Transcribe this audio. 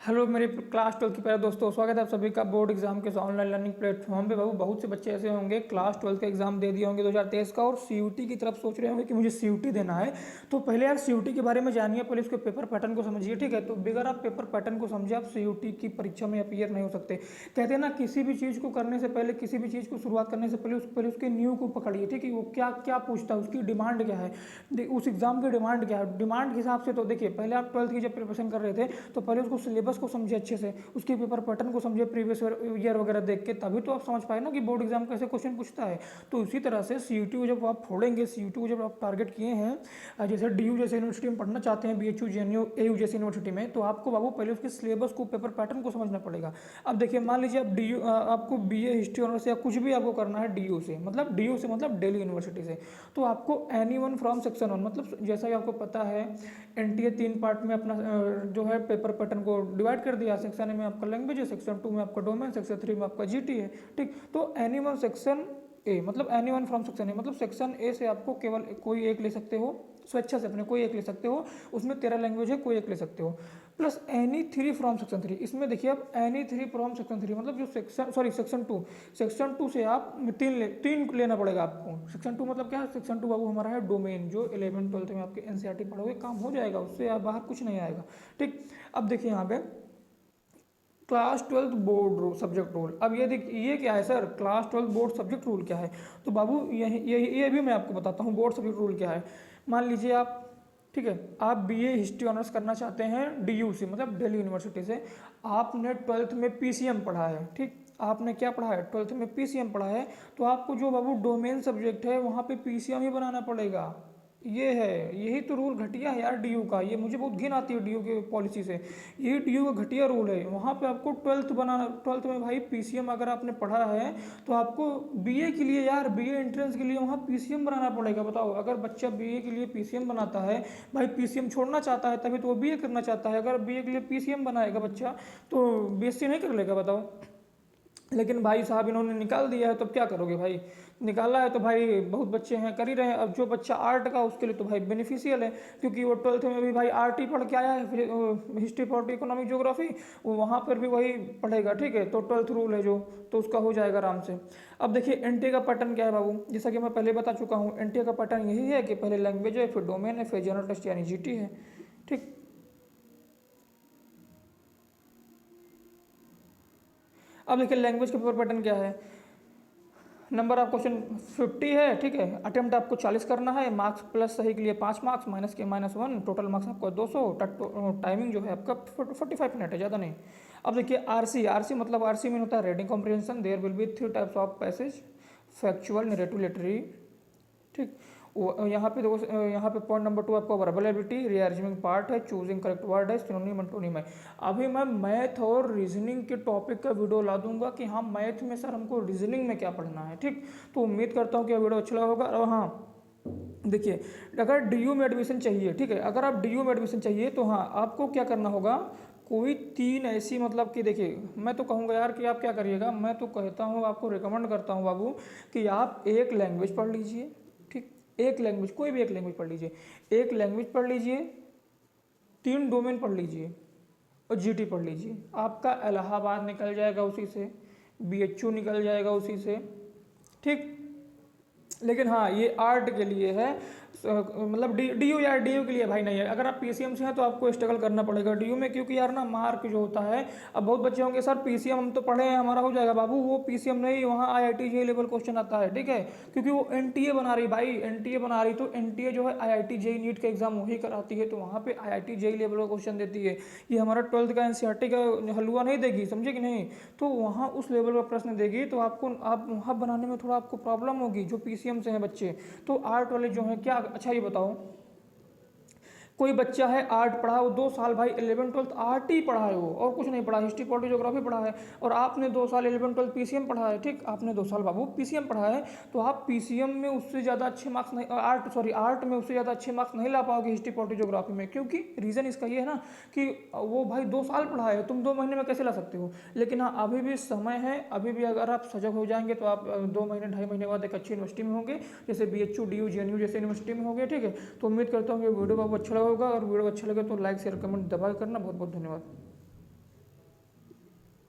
Hello मेरे class 12 के प्यारे दोस्तों, स्वागत है आप सभी का बोर्ड एग्जाम के ऑनलाइन लर्निंग प्लेटफॉर्म पे। बाबू बहुत से बच्चे ऐसे होंगे क्लास 12 का एग्जाम दे दिए होंगे 2023 का और सीयूटी की तरफ सोच रहे होंगे कि मुझे सीयूटी देना है। तो पहले यार सीयूटी के बारे में जानिए, पहले उसके पेपर पैटर्न को समझिए, ठीक है। तो बगैर आप पेपर पैटर्न को समझे आप सीयूटी की परीक्षा में अपीयर नहीं हो सकते। कहते हैं ना, किसी भी चीज़ को करने से पहले, किसी भी चीज़ को शुरुआत करने से पहले उसके न्यू को पकड़िए, ठीक है। वो क्या क्या पूछता है, उसकी डिमांड क्या है, उस एग्जाम की डिमांड क्या है। डिमांड के हिसाब से तो देखिए, पहले आप 12th की जब प्रिपरेशन कर रहे थे तो पहले उसको सिलेबस को समझे अच्छे से, उसके पेपर पैटर्न को समझे प्रीवियस ईयर वगैरह देख के, तभी तो आप समझ पाए ना कि बोर्ड एग्जाम कैसे क्वेश्चन पूछता है। तो इसी तरह से सीयूटी को जब आप फोड़ेंगे, सीयूटी को जब आप टारगेट किए हैं, जैसे डीयू जैसे यूनिवर्सिटी में पढ़ना चाहते हैं, बीएचयू जेएनयू एयू जैसे यूनिवर्सिटी में, तो आपको बाबू पहले उसके सिलेबस को, पेपर पैटर्न को समझना पड़ेगा। अब देखिए, मान लीजिए आप डीयू, आपको बीए हिस्ट्री ऑनर्स या कुछ भी आपको करना है डीयू से, मतलब डीयू से मतलब दिल्ली यूनिवर्सिटी से, तो आपको any one from section one, मतलब जैसा कि आपको पता है एनटीए 3 पार्ट में अपना जो है पेपर पैटर्न को डिवाइड कर दिया। सेक्शन ए में आपका लैंग्वेज है, सेक्शन 2 में आपका डोमेन, सेक्शन 3 में आपका जीटी है, ठीक। तो एनी वन सेक्शन ए मतलब any one from section A, मतलब सेक्शन ए से आपको केवल कोई एक ले सकते हो, स्वेच्छा से अपने कोई एक ले सकते हो, उसमें 13 लैंग्वेज है, कोई एक ले सकते हो। प्लस एनी 3 फ्रॉम सेक्शन 3, इसमें देखिए आप एनी 3 फ्रॉम सेक्शन 3 मतलब जो सेक्शन 2 से आप तीन लेना पड़ेगा आपको। सेक्शन 2 मतलब क्या है, सेक्शन 2 बाबू हमारा है डोमेन, जो 11 12 में आपके एनसीईआरटी पढ़ोगे काम हो जाएगा, उससे आप बाहर कुछ नहीं आएगा, ठीक। अब देखिए यहाँ पे क्लास 12 बोर्ड सब्जेक्ट रूल। अब ये देखिए, ये क्या है sir, class 12 board subject rule क्या है। तो बाबू ये भी मैं आपको बताता हूँ बोर्ड सब्जेक्ट रूल क्या है। मान लीजिए आप, ठीक है, आप बीए हिस्ट्री ऑनर्स करना चाहते हैं डीयू से, मतलब दिल्ली यूनिवर्सिटी से। आपने 12th में पीसीएम पढ़ा है, ठीक। आपने क्या पढ़ा है, 12th में पीसीएम पढ़ा है, तो आपको जो बाबू डोमेन सब्जेक्ट है वहाँ पे पीसीएम ही बनाना पड़ेगा। ये है, यही तो रूल घटिया है यार डीयू का। ये मुझे बहुत घिन आती है डीयू के पॉलिसी से। ये डीयू का घटिया रूल है। वहाँ पे आपको 12th बनाना, 12th में भाई पीसीएम अगर आपने पढ़ा है तो आपको बीए के लिए, यार बीए एंट्रेंस के लिए वहाँ पीसीएम बनाना पड़ेगा। बताओ, अगर बच्चा बीए के लिए पीसीएम बनाता है, भाई पीसीएम छोड़ना चाहता है तभी तो वो बीए करना चाहता है। अगर बीए के लिए पीसीएम बनाएगा बच्चा तो बीएससी नहीं कर लेगा, बताओ। लेकिन भाई साहब इन्होंने निकाल दिया है, तो क्या करोगे भाई। निकाला है तो भाई बहुत बच्चे हैं कर ही रहे हैं। अब जो बच्चा आर्ट का, उसके लिए तो भाई बेनिफिशियल है, क्योंकि वो 12th में भी भाई आर्ट ही पढ़ के आया है, फिर हिस्ट्री पॉलिटी इकोनॉमिक ज्योग्राफी वो वहाँ पर भी वही पढ़ेगा, ठीक है। तो 12th रूल है जो, तो उसका हो जाएगा आराम से। अब देखिए एनटीए का पैटर्न क्या है बाबू, जैसा कि मैं पहले बता चुका हूँ, एनटीए का पैटर्न यही है कि पहले लैंग्वेज है, फिर डोमेन है, फिर जनरल टेस्ट यानी जीटी है, ठीक। अब देखिए लैंग्वेज के पेपर पैटर्न क्या है। नंबर ऑफ क्वेश्चन 50 है, ठीक है। अटेम्प्ट आपको 40 करना है, मार्क्स प्लस सही के लिए 5 मार्क्स, माइनस के -1, टोटल मार्क्स आपका 200। टाइमिंग जो है आपका 45 मिनट है, ज़्यादा नहीं। अब देखिए आरसी, आरसी मतलब आरसी में होता है reading comprehension. There will be 3 types of passage, factual, narrative, literary, ठीक। यहाँ पे देखो, यहाँ पे पॉइंट नंबर 2 आपका वर्बल एबिलिटी, रीअरेंजिंग पार्ट है, चूजिंग करेक्ट वर्ड है, सिनोनिम एंटोनिम है। अभी मैं मैथ और रीजनिंग के टॉपिक का वीडियो ला दूंगा कि हाँ मैथ में सर हमको रीजनिंग में क्या पढ़ना है, ठीक। तो उम्मीद करता हूँ कि वीडियो अच्छा लगा होगा। और हाँ देखिए, अगर डीयू में एडमिशन चाहिए, ठीक है, अगर आप डीयू में एडमिशन चाहिए तो हाँ आपको क्या करना होगा, कोई 3 ऐसी, मतलब कि देखिए मैं तो कहूँगा यार कि आप क्या करिएगा, मैं तो कहता हूँ, आपको रिकमेंड करता हूँ बाबू कि आप एक लैंग्वेज पढ़ लीजिए, ठीक। एक लैंग्वेज, कोई भी एक लैंग्वेज पढ़ लीजिए, एक लैंग्वेज पढ़ लीजिए, 3 डोमेन पढ़ लीजिए और जीटी पढ़ लीजिए। आपका इलाहाबाद निकल जाएगा उसी से, बीएचयू निकल जाएगा उसी से, ठीक। लेकिन हाँ ये आर्ट के लिए है, मतलब डीयू यार डीयू के लिए भाई नहीं है। अगर आप पीसीएम से हैं तो आपको स्ट्रगल करना पड़ेगा डीयू में, क्योंकि यार ना मार्क जो होता है, अब बहुत बच्चे होंगे सर पीसीएम हम तो पढ़े हैं हमारा हो जाएगा, बाबू वो पीसीएम नहीं, वहाँ आईआईटी जेई लेवल क्वेश्चन आता है, ठीक है। क्योंकि वो एनटीए बना रही भाई, एनटीए बना रही, तो एनटीए जो है आईआईटी जेई नीट का एग्जाम वही कराती है, तो वहाँ पे आईआईटी जेई लेवल का क्वेश्चन देती है। ये हमारा 12th का एनसीईआरटी का हलवा नहीं देगी, समझे कि नहीं। तो वहाँ उस लेवल का प्रश्न देगी, तो आपको, आप वहाँ बनाने में थोड़ा आपको प्रॉब्लम होगी जो पीसीएम से हैं बच्चे। तो आर्ट वाले जो हैं क्या, अच्छा ये बताओ, कोई बच्चा है आर्ट पढ़ा, वो 2 साल भाई 11 12 आर्ट ही पढ़ा है, वो और कुछ नहीं पढ़ा, हिस्ट्री पॉलिटी ज्योग्राफी पढ़ा है, और आपने 2 साल 11 12 पीसीएम पढ़ा है, ठीक। आपने 2 साल बाबू पीसीएम पढ़ा है, तो आप पीसीएम में उससे ज़्यादा अच्छे मार्क्स नहीं, आर्ट में उससे ज़्यादा अच्छे मार्क्स नहीं ला पाओगे हिस्ट्री पॉलिटी ज्योग्राफी में, क्योंकि रीज़न इसका ये है ना कि वो भाई 2 साल पढ़ा है, तुम 2 महीने में कैसे ला सकते हो। लेकिन हाँ अभी भी समय है, अभी भी अगर आप सजग हो जाएंगे तो आप 2 महीने 2.5 महीने बाद एक अच्छी यूनिवर्सिटी में होंगे, जैसे बीएचयू डीयू जेएनयू जैसे यूनिवर्सिटी में होंगे, ठीक है। तो उम्मीद करता हूँ कि वीडियो आपको अच्छा लगा होगा, और वीडियो अच्छा लगे तो लाइक शेयर कमेंट दबा करना। बहुत बहुत धन्यवाद।